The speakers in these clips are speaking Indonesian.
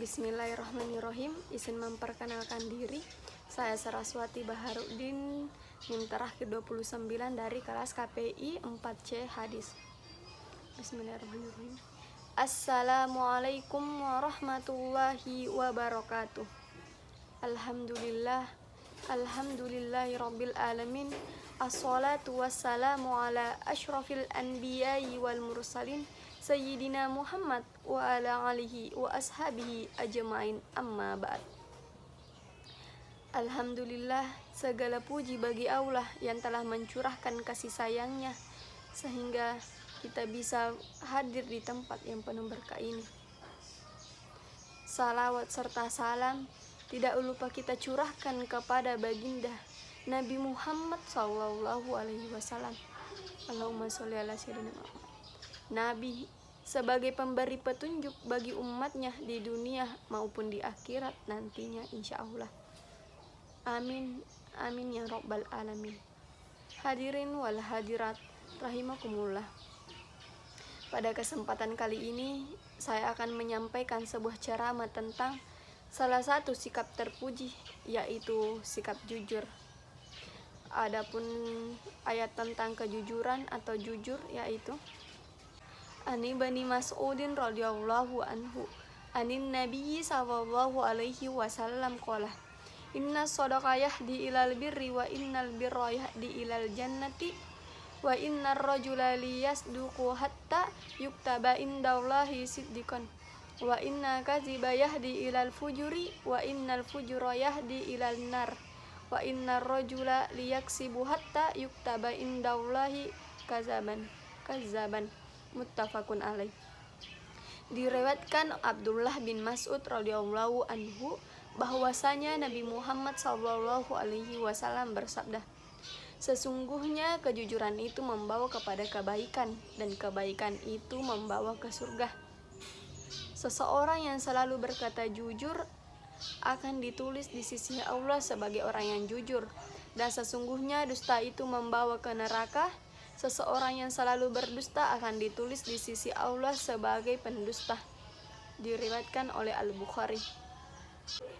Bismillahirrahmanirrahim. Izin memperkenalkan diri. Saya Saraswati Baharuddin, NIM Terah ke-29 dari kelas KPI 4C Hadis. Bismillahirrahmanirrahim. Assalamualaikum warahmatullahi wabarakatuh. Alhamdulillahirabbil alamin. Assalatu wassalamu ala asyrafil anbiya'i wal mursalin Sayyidina Muhammad wa ala alihi wa ashabihi ajma'in, amma ba'd. Alhamdulillah, segala puji bagi Allah yang telah mencurahkan kasih sayangnya sehingga kita bisa hadir di tempat yang penuh berkah ini. Salawat serta salam tidak lupa kita curahkan kepada baginda Nabi Muhammad SAW. Allahumma sholli ala sayyidina Muhammad. Nabi sebagai pemberi petunjuk bagi umatnya di dunia maupun di akhirat nantinya, insya Allah. Amin, amin ya rabbal alamin. Hadirin wal hadirat rahimakumullah. Pada kesempatan kali ini saya akan menyampaikan sebuah ceramah tentang salah satu sikap terpuji, yaitu sikap jujur. Adapun ayat tentang kejujuran atau jujur, yaitu Ani Bani Mas'udin radhiyallahu anhu anin Nabi sallallahu alaihi wasallam qala inna shadaqa yahdi ilal birri wa innal birra yahdi ilal jannati wa innar rajula liyasduqu hatta yuktaba indallahi siddiqan wa inna kadziba yahdi ilal fujuri wa innal fujura yahdi ilal nar wa innar rajula liyaksibu hatta yuktaba indallahi kazzaban muttafaqun alaih. Diriwayatkan Abdullah bin Mas'ud radhiyallahu anhu bahwasanya Nabi Muhammad sallallahu alaihi wasallam bersabda, sesungguhnya kejujuran itu membawa kepada kebaikan dan kebaikan itu membawa ke surga. Seseorang yang selalu berkata jujur akan ditulis di sisi Allah sebagai orang yang jujur, dan sesungguhnya dusta itu membawa ke neraka. Seseorang yang selalu berdusta akan ditulis di sisi Allah sebagai pendusta. Diriwayatkan oleh Al-Bukhari.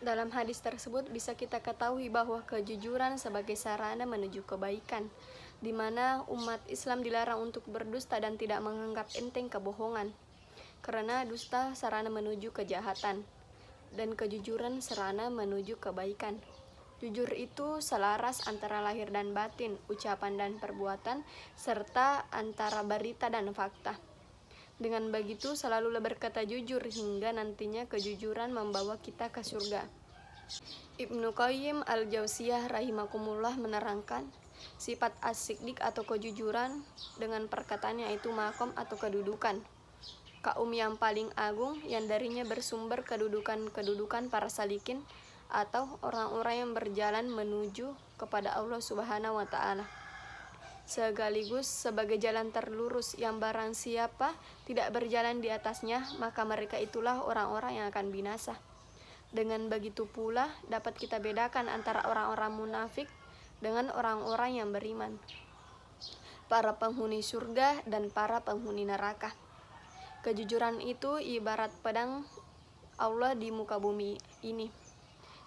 Dalam hadis tersebut bisa kita ketahui bahwa kejujuran sebagai sarana menuju kebaikan, di mana umat Islam dilarang untuk berdusta dan tidak menganggap enteng kebohongan. Karena dusta sarana menuju kejahatan dan kejujuran sarana menuju kebaikan. Jujur itu selaras antara lahir dan batin, ucapan dan perbuatan, serta antara berita dan fakta. Dengan begitu selalulah berkata jujur hingga nantinya kejujuran membawa kita ke surga. Ibnu Qayyim al-Jauziyah rahimakumullah menerangkan sifat as-siddiq atau kejujuran dengan perkataannya yaitu makom atau kedudukan. Kaum yang paling agung yang darinya bersumber kedudukan para salikin atau orang-orang yang berjalan menuju kepada Allah Subhanahu wa Ta'ala, sekaligus sebagai jalan terlurus yang barang siapa tidak berjalan di atasnya, maka mereka itulah orang-orang yang akan binasa. Dengan begitu pula dapat kita bedakan antara orang-orang munafik dengan orang-orang yang beriman, para penghuni surga dan para penghuni neraka. Kejujuran itu ibarat pedang Allah di muka bumi ini.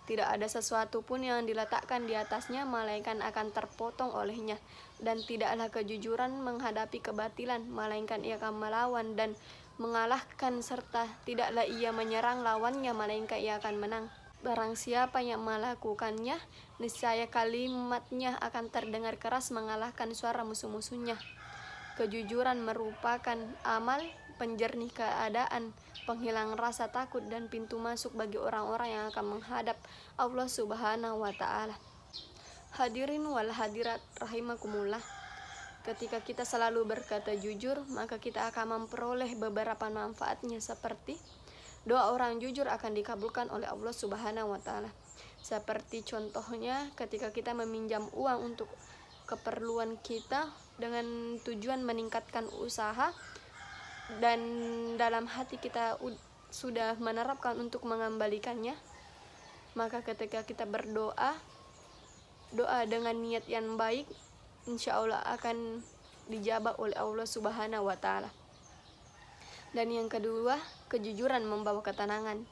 Tidak ada sesuatu pun yang diletakkan di atasnya melainkan akan terpotong olehnya, dan tidaklah kejujuran menghadapi kebatilan melainkan ia akan melawan dan mengalahkan, serta tidaklah ia menyerang lawannya melainkan ia akan menang. Barang siapa yang melakukannya, niscaya kalimatnya akan terdengar keras mengalahkan suara musuh-musuhnya. Kejujuran merupakan amal penjernih keadaan, penghilang rasa takut dan pintu masuk bagi orang-orang yang akan menghadap Allah Subhanahu wa Ta'ala. Hadirin wal hadirat rahimakumullah. Ketika kita selalu berkata jujur, maka kita akan memperoleh beberapa manfaatnya, seperti doa orang jujur akan dikabulkan oleh Allah Subhanahu wa Ta'ala. Seperti contohnya ketika kita meminjam uang untuk keperluan kita dengan tujuan meningkatkan usaha, dan dalam hati kita sudah menerapkan untuk mengembalikannya, maka ketika kita berdoa, doa dengan niat yang baik, insya Allah akan dijabah oleh Allah Subhanahu wa Ta'ala. Dan yang kedua, kejujuran membawa ketenangan.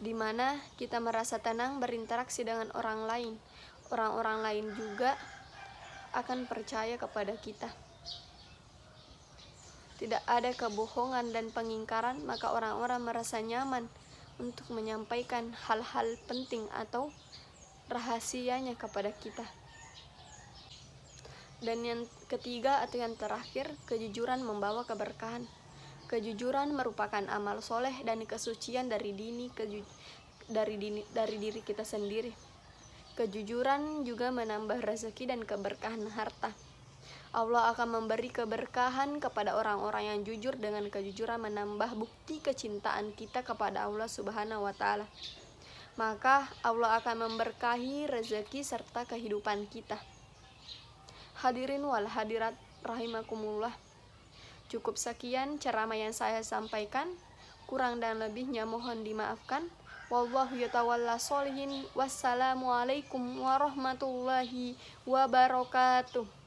di mana kita merasa tenang berinteraksi dengan orang lain. Orang-orang lain juga akan percaya kepada kita. Tidak ada kebohongan dan pengingkaran, maka orang-orang merasa nyaman untuk menyampaikan hal-hal penting atau rahasianya kepada kita. Dan yang ketiga atau yang terakhir, kejujuran membawa keberkahan. Kejujuran merupakan amal soleh dan kesucian dari diri kita sendiri. Kejujuran juga menambah rezeki dan keberkahan harta. Allah akan memberi keberkahan kepada orang-orang yang jujur. Dengan kejujuran menambah bukti kecintaan kita kepada Allah Subhanahu wa Ta'ala. Maka Allah akan memberkahi rezeki serta kehidupan kita. Hadirin wal hadirat rahimakumullah. Cukup sekian ceramah yang saya sampaikan. Kurang dan lebihnya mohon dimaafkan. Wallahu yatawalla sholihin. Wassalamualaikum warahmatullahi wabarakatuh.